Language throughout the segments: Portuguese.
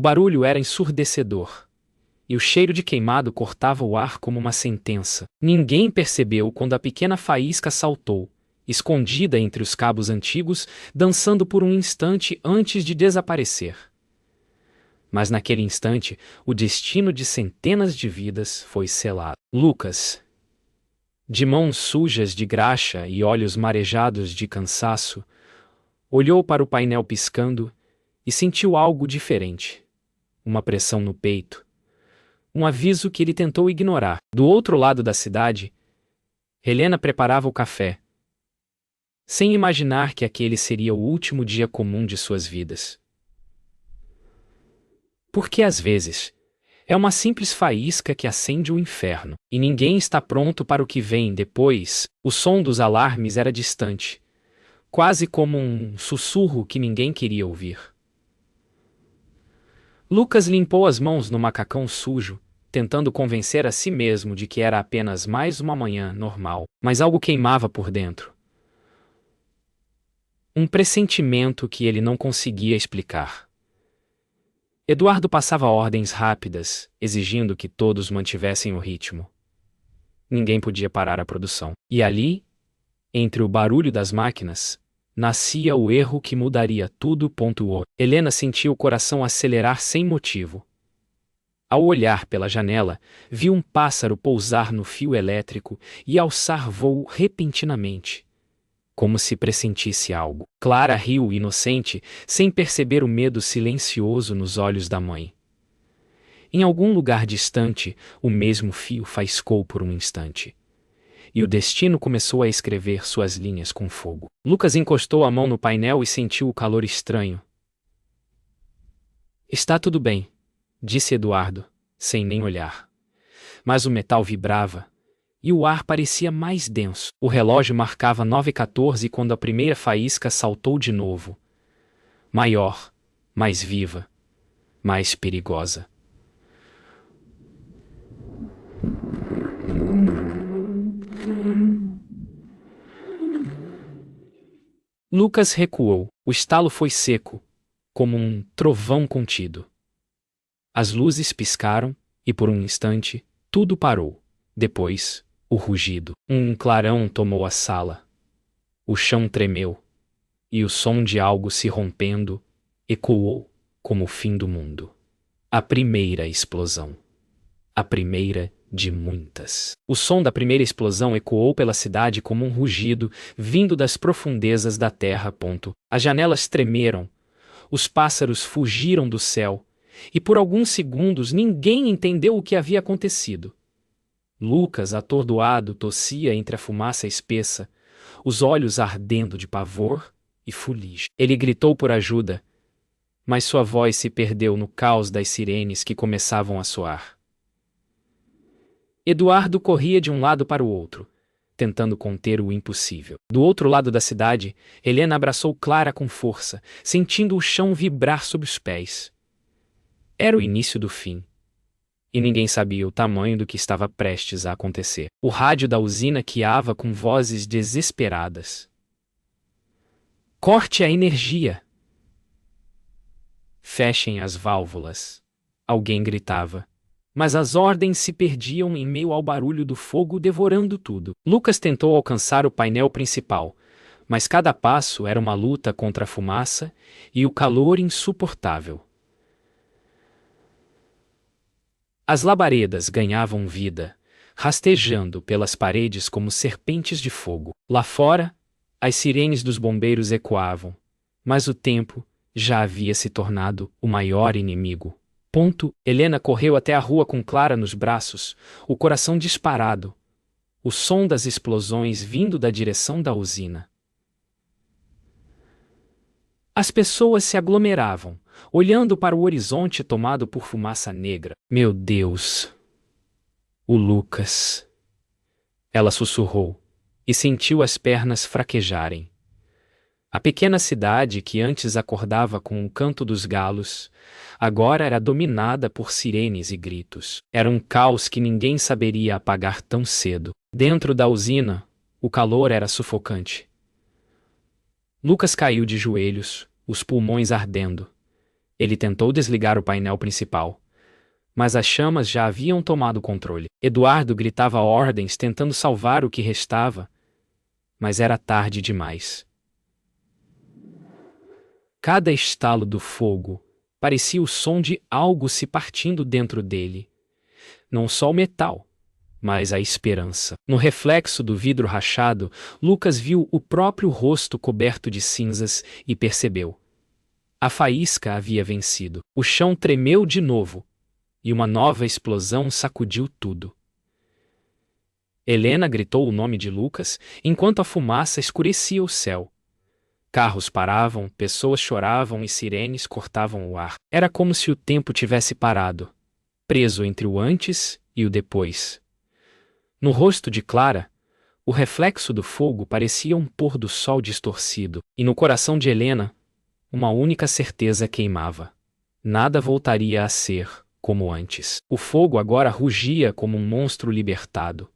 barulho era ensurdecedor, e o cheiro de queimado cortava o ar como uma sentença. Ninguém percebeu quando a pequena faísca saltou, escondida entre os cabos antigos, dançando por um instante antes de desaparecer. Mas naquele instante, o destino de centenas de vidas foi selado. Lucas, de mãos sujas de graxa e olhos marejados de cansaço, olhou para o painel piscando e sentiu algo diferente. Uma pressão no peito. Um aviso que ele tentou ignorar. Do outro lado da cidade, Helena preparava o café, sem imaginar que aquele seria o último dia comum de suas vidas. Porque às vezes, é uma simples faísca que acende o inferno, e ninguém está pronto para o que vem depois. O som dos alarmes era distante, quase como um sussurro que ninguém queria ouvir. Lucas limpou as mãos no macacão sujo, tentando convencer a si mesmo de que era apenas mais uma manhã normal, mas algo queimava por dentro. Um pressentimento que ele não conseguia explicar. Eduardo passava ordens rápidas, exigindo que todos mantivessem o ritmo. Ninguém podia parar a produção. E ali, entre o barulho das máquinas, nascia o erro que mudaria tudo. Helena sentiu o coração acelerar sem motivo. Ao olhar pela janela, viu um pássaro pousar no fio elétrico e alçar voo repentinamente, como se pressentisse algo. Clara riu inocente, sem perceber o medo silencioso nos olhos da mãe. Em algum lugar distante, o mesmo fio faiscou por um instante. E o destino começou a escrever suas linhas com fogo. Lucas encostou a mão no painel e sentiu o calor estranho. Está tudo bem, disse Eduardo, sem nem olhar. Mas o metal vibrava, e o ar parecia mais denso. O relógio marcava 9h14 quando a primeira faísca saltou de novo. Maior, mais viva, mais perigosa. Lucas recuou. O estalo foi seco, como um trovão contido. As luzes piscaram, e por um instante, tudo parou. Depois, o rugido. Um clarão tomou a sala. O chão tremeu, e o som de algo se rompendo ecoou como o fim do mundo. A primeira explosão. A primeira de muitas. O som da primeira explosão ecoou pela cidade como um rugido vindo das profundezas da terra. As janelas tremeram, os pássaros fugiram do céu, e por alguns segundos ninguém entendeu o que havia acontecido. Lucas, atordoado, tossia entre a fumaça espessa, os olhos ardendo de pavor e fuligem. Ele gritou por ajuda, mas sua voz se perdeu no caos das sirenes que começavam a soar. Eduardo corria de um lado para o outro, tentando conter o impossível. Do outro lado da cidade, Helena abraçou Clara com força, sentindo o chão vibrar sob os pés. Era o início do fim. E ninguém sabia o tamanho do que estava prestes a acontecer. O rádio da usina quiava com vozes desesperadas. Corte a energia! Fechem as válvulas! Alguém gritava. Mas as ordens se perdiam em meio ao barulho do fogo devorando tudo. Lucas tentou alcançar o painel principal, mas cada passo era uma luta contra a fumaça e o calor insuportável. As labaredas ganhavam vida, rastejando pelas paredes como serpentes de fogo. Lá fora, as sirenes dos bombeiros ecoavam, mas o tempo já havia se tornado o maior inimigo. Helena correu até a rua com Clara nos braços, o coração disparado, o som das explosões vindo da direção da usina. As pessoas se aglomeravam, olhando para o horizonte tomado por fumaça negra. Meu Deus! O Lucas! Ela sussurrou, e sentiu as pernas fraquejarem. A pequena cidade que antes acordava com o canto dos galos, agora era dominada por sirenes e gritos. Era um caos que ninguém saberia apagar tão cedo. Dentro da usina, o calor era sufocante. Lucas caiu de joelhos, os pulmões ardendo. Ele tentou desligar o painel principal, mas as chamas já haviam tomado o controle. Eduardo gritava ordens tentando salvar o que restava, mas era tarde demais. Cada estalo do fogo parecia o som de algo se partindo dentro dele. Não só o metal, mas a esperança. No reflexo do vidro rachado, Lucas viu o próprio rosto coberto de cinzas e percebeu. A faísca havia vencido. O chão tremeu de novo, e uma nova explosão sacudiu tudo. Helena gritou o nome de Lucas, enquanto a fumaça escurecia o céu. Carros paravam, pessoas choravam e sirenes cortavam o ar. Era como se o tempo tivesse parado, preso entre o antes e o depois. No rosto de Clara, o reflexo do fogo parecia um pôr do sol distorcido, e no coração de Helena, uma única certeza queimava. Nada voltaria a ser como antes. O fogo agora rugia como um monstro libertado.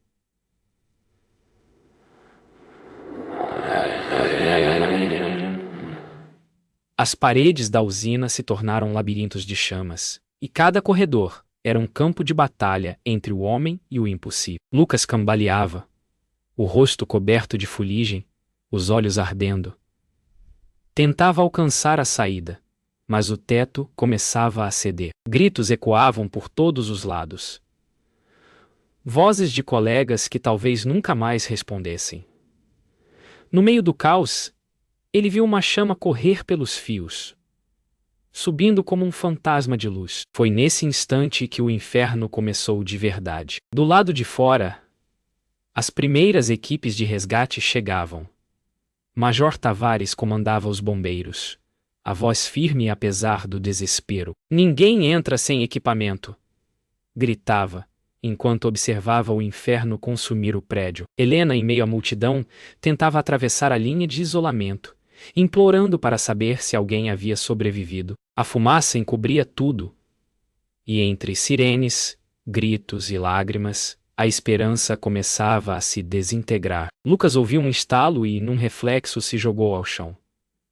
As paredes da usina se tornaram labirintos de chamas, e cada corredor era um campo de batalha entre o homem e o impossível. Lucas cambaleava, o rosto coberto de fuligem, os olhos ardendo. Tentava alcançar a saída, mas o teto começava a ceder. Gritos ecoavam por todos os lados. Vozes de colegas que talvez nunca mais respondessem. No meio do caos, ele viu uma chama correr pelos fios, subindo como um fantasma de luz. Foi nesse instante que o inferno começou de verdade. Do lado de fora, as primeiras equipes de resgate chegavam. Major Tavares comandava os bombeiros, a voz firme apesar do desespero. "Ninguém entra sem equipamento", gritava, enquanto observava o inferno consumir o prédio. Helena, em meio à multidão, tentava atravessar a linha de isolamento, implorando para saber se alguém havia sobrevivido. A fumaça encobria tudo, e entre sirenes, gritos e lágrimas, a esperança começava a se desintegrar. Lucas ouviu um estalo e, num reflexo, se jogou ao chão.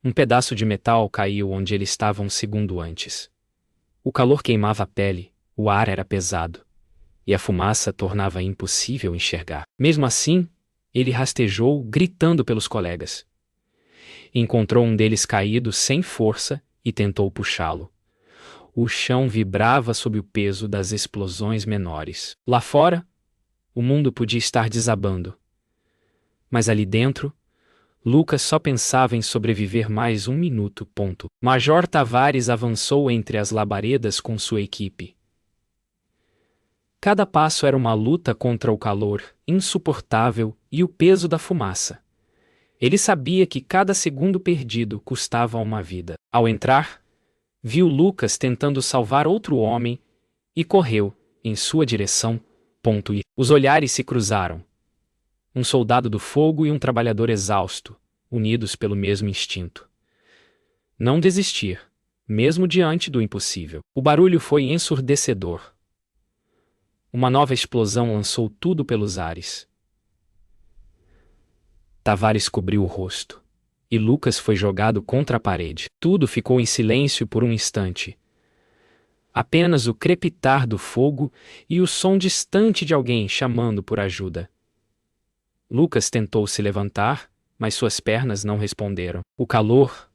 Um pedaço de metal caiu onde ele estava um segundo antes. O calor queimava a pele, o ar era pesado, e a fumaça tornava impossível enxergar. Mesmo assim, ele rastejou, gritando pelos colegas. Encontrou um deles caído sem força e tentou puxá-lo. O chão vibrava sob o peso das explosões menores. Lá fora, o mundo podia estar desabando. Mas ali dentro, Lucas só pensava em sobreviver mais um minuto. Major Tavares avançou entre as labaredas com sua equipe. Cada passo era uma luta contra o calor insuportável e o peso da fumaça. Ele sabia que cada segundo perdido custava uma vida. Ao entrar, viu Lucas tentando salvar outro homem e correu em sua direção. E os olhares se cruzaram. Um soldado do fogo e um trabalhador exausto, unidos pelo mesmo instinto. Não desistir, mesmo diante do impossível. O barulho foi ensurdecedor. Uma nova explosão lançou tudo pelos ares. Tavares cobriu o rosto, e Lucas foi jogado contra a parede. Tudo ficou em silêncio por um instante. Apenas o crepitar do fogo e o som distante de alguém chamando por ajuda. Lucas tentou se levantar, mas suas pernas não responderam. O calor,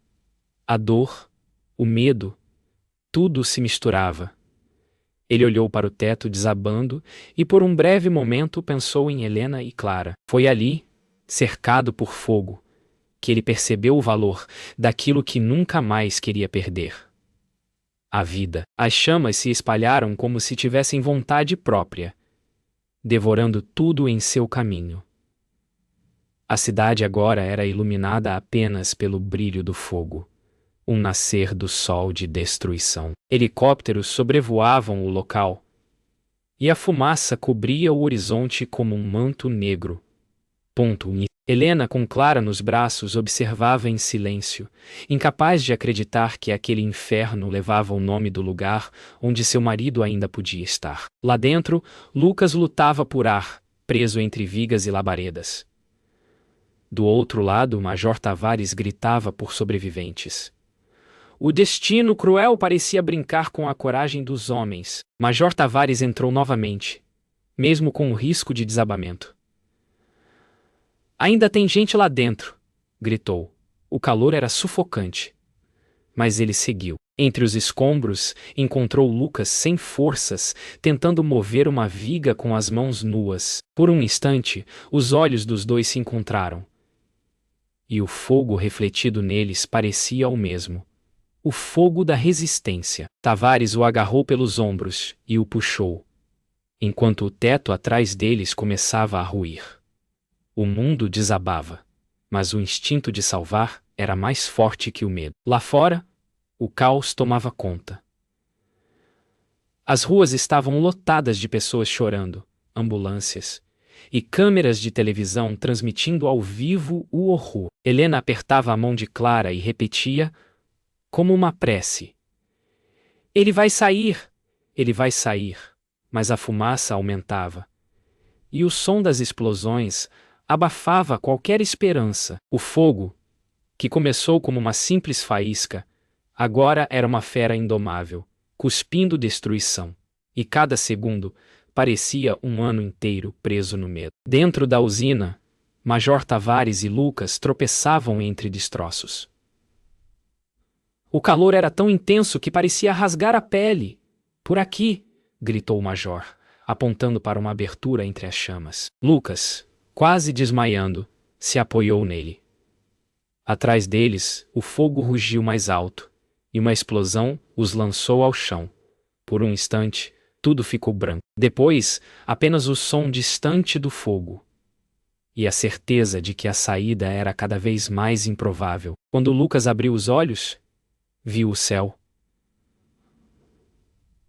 a dor, o medo, tudo se misturava. Ele olhou para o teto desabando e por um breve momento pensou em Helena e Clara. Foi ali, cercado por fogo, que ele percebeu o valor daquilo que nunca mais queria perder. A vida. As chamas se espalharam como se tivessem vontade própria, devorando tudo em seu caminho. A cidade agora era iluminada apenas pelo brilho do fogo, um nascer do sol de destruição. Helicópteros sobrevoavam o local, e a fumaça cobria o horizonte como um manto negro. Helena, com Clara nos braços, observava em silêncio, incapaz de acreditar que aquele inferno levava o nome do lugar onde seu marido ainda podia estar. Lá dentro, Lucas lutava por ar, preso entre vigas e labaredas. Do outro lado, o Major Tavares gritava por sobreviventes. O destino cruel parecia brincar com a coragem dos homens. Major Tavares entrou novamente, mesmo com o risco de desabamento. Ainda tem gente lá dentro, gritou. O calor era sufocante. Mas ele seguiu. Entre os escombros, encontrou Lucas sem forças, tentando mover uma viga com as mãos nuas. Por um instante, os olhos dos dois se encontraram. E o fogo refletido neles parecia o mesmo. O fogo da resistência. Tavares o agarrou pelos ombros e o puxou, enquanto o teto atrás deles começava a ruir. O mundo desabava, mas o instinto de salvar era mais forte que o medo. Lá fora, o caos tomava conta. As ruas estavam lotadas de pessoas chorando, ambulâncias e câmeras de televisão transmitindo ao vivo o horror. Helena apertava a mão de Clara e repetia, como uma prece: "Ele vai sair! Ele vai sair!" Mas a fumaça aumentava. E o som das explosões abafava qualquer esperança. O fogo, que começou como uma simples faísca, agora era uma fera indomável, cuspindo destruição. E cada segundo parecia um ano inteiro preso no medo. Dentro da usina, Major Tavares e Lucas tropeçavam entre destroços. O calor era tão intenso que parecia rasgar a pele. "Por aqui!" gritou o major, apontando para uma abertura entre as chamas. Lucas, quase desmaiando, se apoiou nele. Atrás deles, o fogo rugiu mais alto, e uma explosão os lançou ao chão. Por um instante, tudo ficou branco. Depois, apenas o som distante do fogo. E a certeza de que a saída era cada vez mais improvável. Quando Lucas abriu os olhos, viu o céu.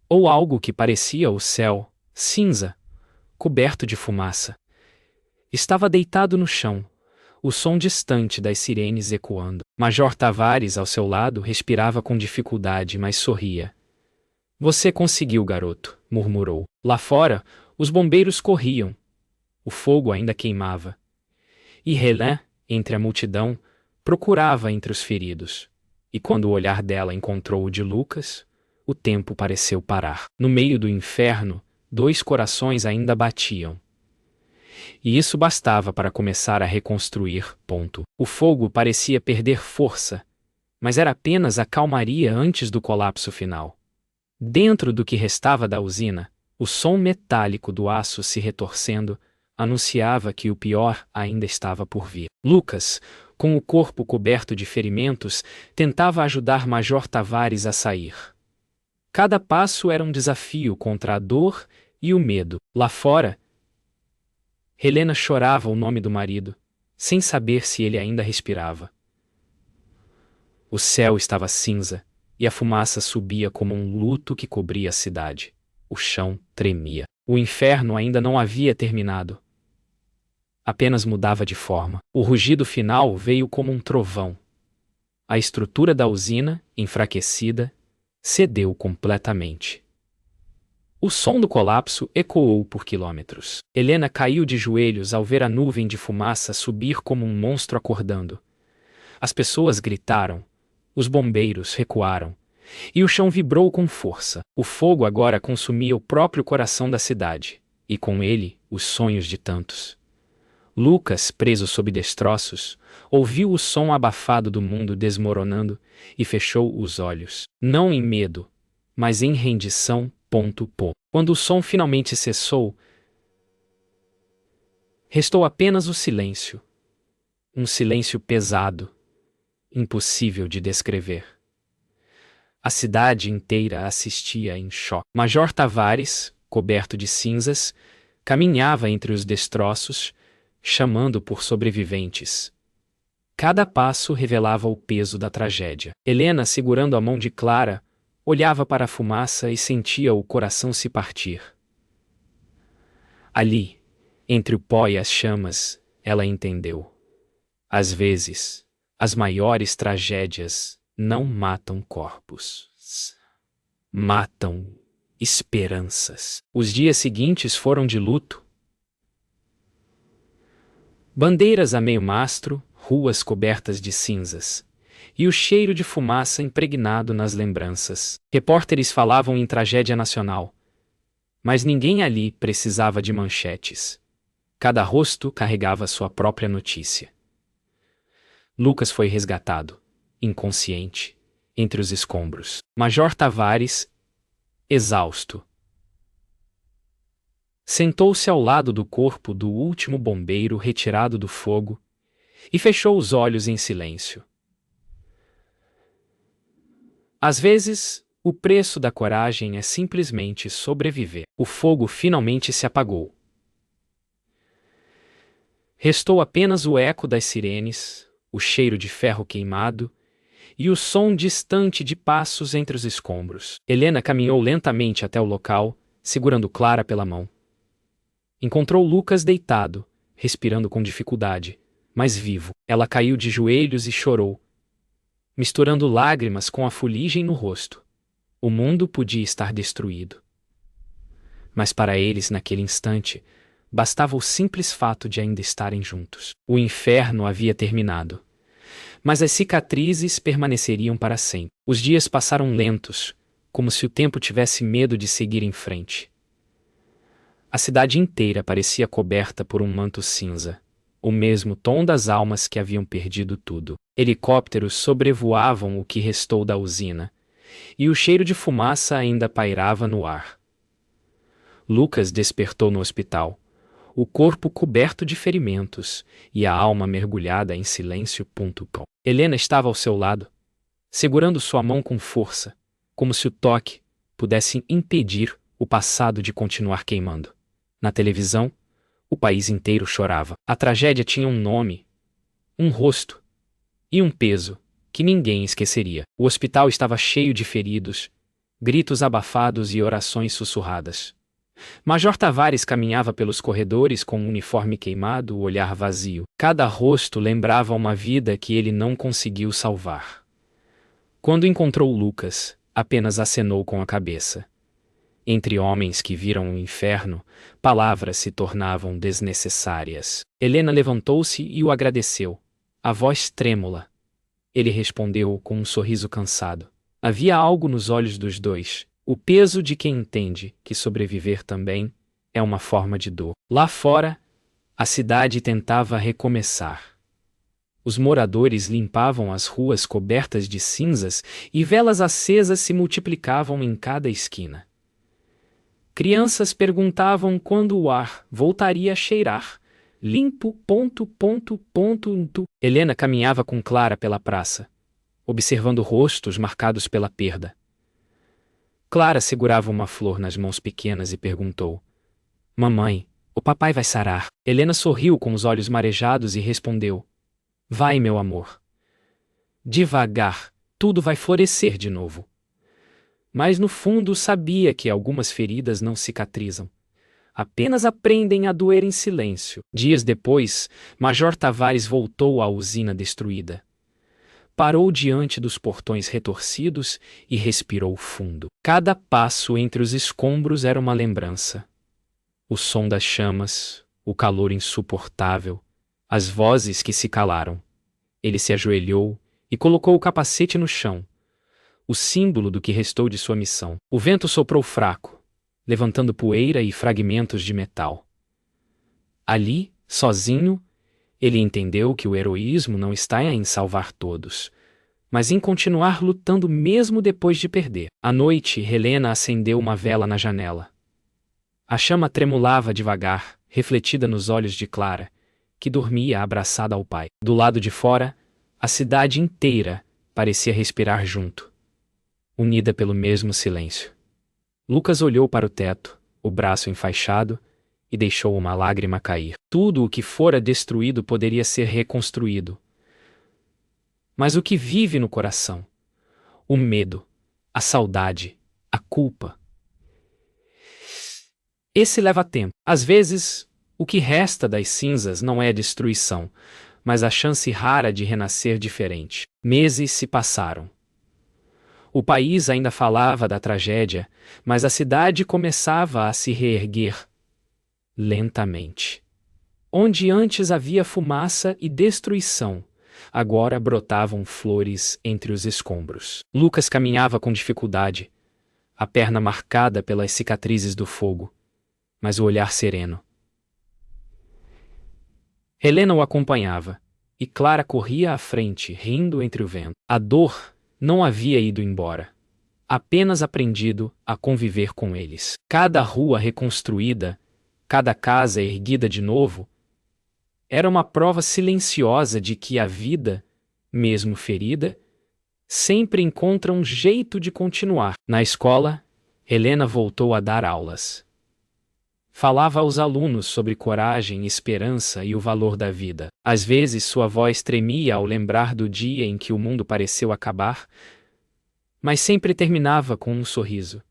Ou algo que parecia o céu, cinza, coberto de fumaça. Estava deitado no chão, o som distante das sirenes ecoando. Major Tavares, ao seu lado, respirava com dificuldade, mas sorria. "Você conseguiu, garoto", murmurou. Lá fora, os bombeiros corriam. O fogo ainda queimava. E Helena, entre a multidão, procurava entre os feridos. E quando o olhar dela encontrou o de Lucas, o tempo pareceu parar. No meio do inferno, 2 corações ainda batiam. E isso bastava para começar a reconstruir. O fogo parecia perder força, mas era apenas a calmaria antes do colapso final. Dentro do que restava da usina, o som metálico do aço se retorcendo anunciava que o pior ainda estava por vir. Lucas, com o corpo coberto de ferimentos, tentava ajudar Major Tavares a sair. Cada passo era um desafio contra a dor e o medo. Lá fora, Helena chorava o nome do marido, sem saber se ele ainda respirava. O céu estava cinza, e a fumaça subia como um luto que cobria a cidade. O chão tremia. O inferno ainda não havia terminado. Apenas mudava de forma. O rugido final veio como um trovão. A estrutura da usina, enfraquecida, cedeu completamente. O som do colapso ecoou por quilômetros. Helena caiu de joelhos ao ver a nuvem de fumaça subir como um monstro acordando. As pessoas gritaram, os bombeiros recuaram, e o chão vibrou com força. O fogo agora consumia o próprio coração da cidade, e com ele, os sonhos de tantos. Lucas, preso sob destroços, ouviu o som abafado do mundo desmoronando e fechou os olhos, não em medo, mas em rendição. Quando o som finalmente cessou, restou apenas o silêncio. Um silêncio pesado, impossível de descrever. A cidade inteira assistia em choque. Major Tavares, coberto de cinzas, caminhava entre os destroços, chamando por sobreviventes. Cada passo revelava o peso da tragédia. Helena, segurando a mão de Clara, olhava para a fumaça e sentia o coração se partir. Ali, entre o pó e as chamas, ela entendeu. Às vezes, as maiores tragédias não matam corpos. Matam esperanças. Os dias seguintes foram de luto. Bandeiras a meio mastro, ruas cobertas de cinzas, e o cheiro de fumaça impregnado nas lembranças. Repórteres falavam em tragédia nacional, mas ninguém ali precisava de manchetes. Cada rosto carregava sua própria notícia. Lucas foi resgatado, inconsciente, entre os escombros. Major Tavares, exausto, sentou-se ao lado do corpo do último bombeiro retirado do fogo e fechou os olhos em silêncio. Às vezes, o preço da coragem é simplesmente sobreviver. O fogo finalmente se apagou. Restou apenas o eco das sirenes, o cheiro de ferro queimado e o som distante de passos entre os escombros. Helena caminhou lentamente até o local, segurando Clara pela mão. Encontrou Lucas deitado, respirando com dificuldade, mas vivo. Ela caiu de joelhos e chorou, misturando lágrimas com a fuligem no rosto. O mundo podia estar destruído. Mas para eles, naquele instante, bastava o simples fato de ainda estarem juntos. O inferno havia terminado. Mas as cicatrizes permaneceriam para sempre. Os dias passaram lentos, como se o tempo tivesse medo de seguir em frente. A cidade inteira parecia coberta por um manto cinza, o mesmo tom das almas que haviam perdido tudo. Helicópteros sobrevoavam o que restou da usina, e o cheiro de fumaça ainda pairava no ar. Lucas despertou no hospital, o corpo coberto de ferimentos e a alma mergulhada em silêncio. Helena estava ao seu lado, segurando sua mão com força, como se o toque pudesse impedir o passado de continuar queimando. Na televisão, o país inteiro chorava. A tragédia tinha um nome, um rosto e um peso que ninguém esqueceria. O hospital estava cheio de feridos, gritos abafados e orações sussurradas. Major Tavares caminhava pelos corredores com um uniforme queimado, o olhar vazio. Cada rosto lembrava uma vida que ele não conseguiu salvar. Quando encontrou Lucas, apenas acenou com a cabeça. Entre homens que viram o inferno, palavras se tornavam desnecessárias. Helena levantou-se e o agradeceu, a voz trêmula. Ele respondeu com um sorriso cansado. Havia algo nos olhos dos dois, o peso de quem entende que sobreviver também é uma forma de dor. Lá fora, a cidade tentava recomeçar. Os moradores limpavam as ruas cobertas de cinzas e velas acesas se multiplicavam em cada esquina. Crianças perguntavam quando o ar voltaria a cheirar. Limpo. Helena caminhava com Clara pela praça, observando rostos marcados pela perda. Clara segurava uma flor nas mãos pequenas e perguntou: Mamãe, o papai vai sarar? Helena sorriu com os olhos marejados e respondeu: Vai, meu amor. Devagar, tudo vai florescer de novo. Mas no fundo sabia que algumas feridas não cicatrizam. Apenas aprendem a doer em silêncio. Dias depois, Major Tavares voltou à usina destruída. Parou diante dos portões retorcidos e respirou fundo. Cada passo entre os escombros era uma lembrança. O som das chamas, o calor insuportável, as vozes que se calaram. Ele se ajoelhou e colocou o capacete no chão, o símbolo do que restou de sua missão. O vento soprou fraco, levantando poeira e fragmentos de metal. Ali, sozinho, ele entendeu que o heroísmo não está em salvar todos, mas em continuar lutando mesmo depois de perder. À noite, Helena acendeu uma vela na janela. A chama tremulava devagar, refletida nos olhos de Clara, que dormia abraçada ao pai. Do lado de fora, a cidade inteira parecia respirar junto, unida pelo mesmo silêncio. Lucas olhou para o teto, o braço enfaixado, e deixou uma lágrima cair. Tudo o que fora destruído poderia ser reconstruído. Mas o que vive no coração? O medo, a saudade, a culpa. Esse leva tempo. Às vezes, o que resta das cinzas não é destruição, mas a chance rara de renascer diferente. Meses se passaram. O país ainda falava da tragédia, mas a cidade começava a se reerguer lentamente. Onde antes havia fumaça e destruição, agora brotavam flores entre os escombros. Lucas caminhava com dificuldade, a perna marcada pelas cicatrizes do fogo, mas o olhar sereno. Helena o acompanhava, e Clara corria à frente, rindo entre o vento. A dor não havia ido embora, apenas aprendido a conviver com eles. Cada rua reconstruída, cada casa erguida de novo, era uma prova silenciosa de que a vida, mesmo ferida, sempre encontra um jeito de continuar. Na escola, Helena voltou a dar aulas. Falava aos alunos sobre coragem, esperança e o valor da vida. Às vezes sua voz tremia ao lembrar do dia em que o mundo pareceu acabar, mas sempre terminava com um sorriso.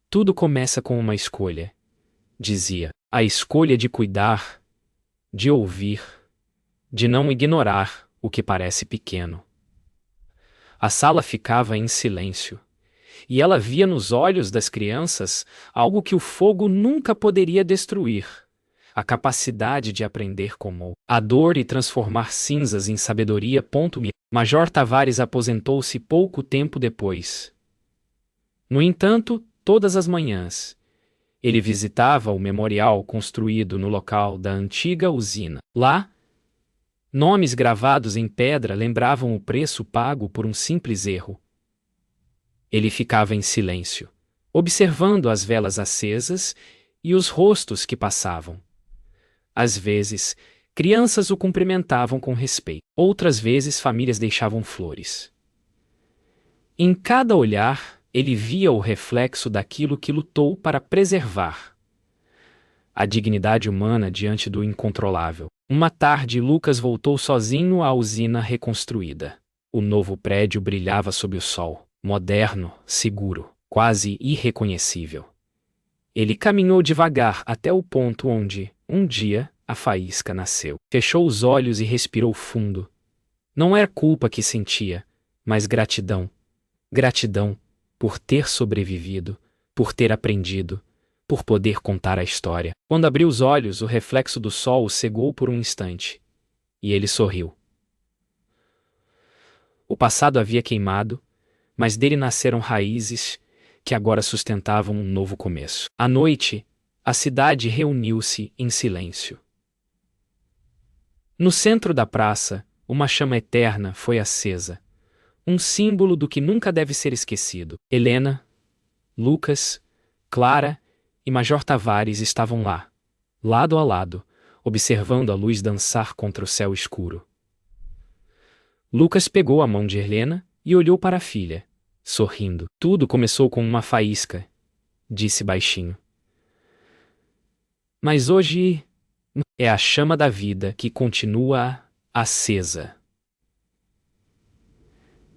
Tudo começa com uma escolha, dizia. A escolha de cuidar, de ouvir, de não ignorar o que parece pequeno. A sala ficava em silêncio, e ela via nos olhos das crianças algo que o fogo nunca poderia destruir: a capacidade de aprender como a dor e transformar cinzas em sabedoria. Major Tavares aposentou-se pouco tempo depois. No entanto, todas as manhãs, ele visitava o memorial construído no local da antiga usina. Lá, nomes gravados em pedra lembravam o preço pago por um simples erro. Ele ficava em silêncio, observando as velas acesas e os rostos que passavam. Às vezes, crianças o cumprimentavam com respeito. Outras vezes, famílias deixavam flores. Em cada olhar, ele via o reflexo daquilo que lutou para preservar: a dignidade humana diante do incontrolável. Uma tarde, Lucas voltou sozinho à usina reconstruída. O novo prédio brilhava sob o sol, moderno, seguro, quase irreconhecível. Ele caminhou devagar até o ponto onde, um dia, a faísca nasceu. Fechou os olhos e respirou fundo. Não era culpa que sentia, mas gratidão. Gratidão por ter sobrevivido, por ter aprendido, por poder contar a história. Quando abriu os olhos, o reflexo do sol o cegou por um instante, e ele sorriu. O passado havia queimado, mas dele nasceram raízes que agora sustentavam um novo começo. À noite, a cidade reuniu-se em silêncio. No centro da praça, uma chama eterna foi acesa, um símbolo do que nunca deve ser esquecido. Helena, Lucas, Clara e Major Tavares estavam lá, lado a lado, observando a luz dançar contra o céu escuro. Lucas pegou a mão de Helena e olhou para a filha, sorrindo. Tudo começou com uma faísca, disse baixinho. Mas hoje é a chama da vida que continua acesa.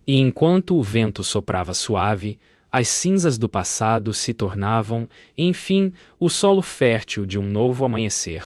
E enquanto o vento soprava suave, as cinzas do passado se tornavam, enfim, o solo fértil de um novo amanhecer.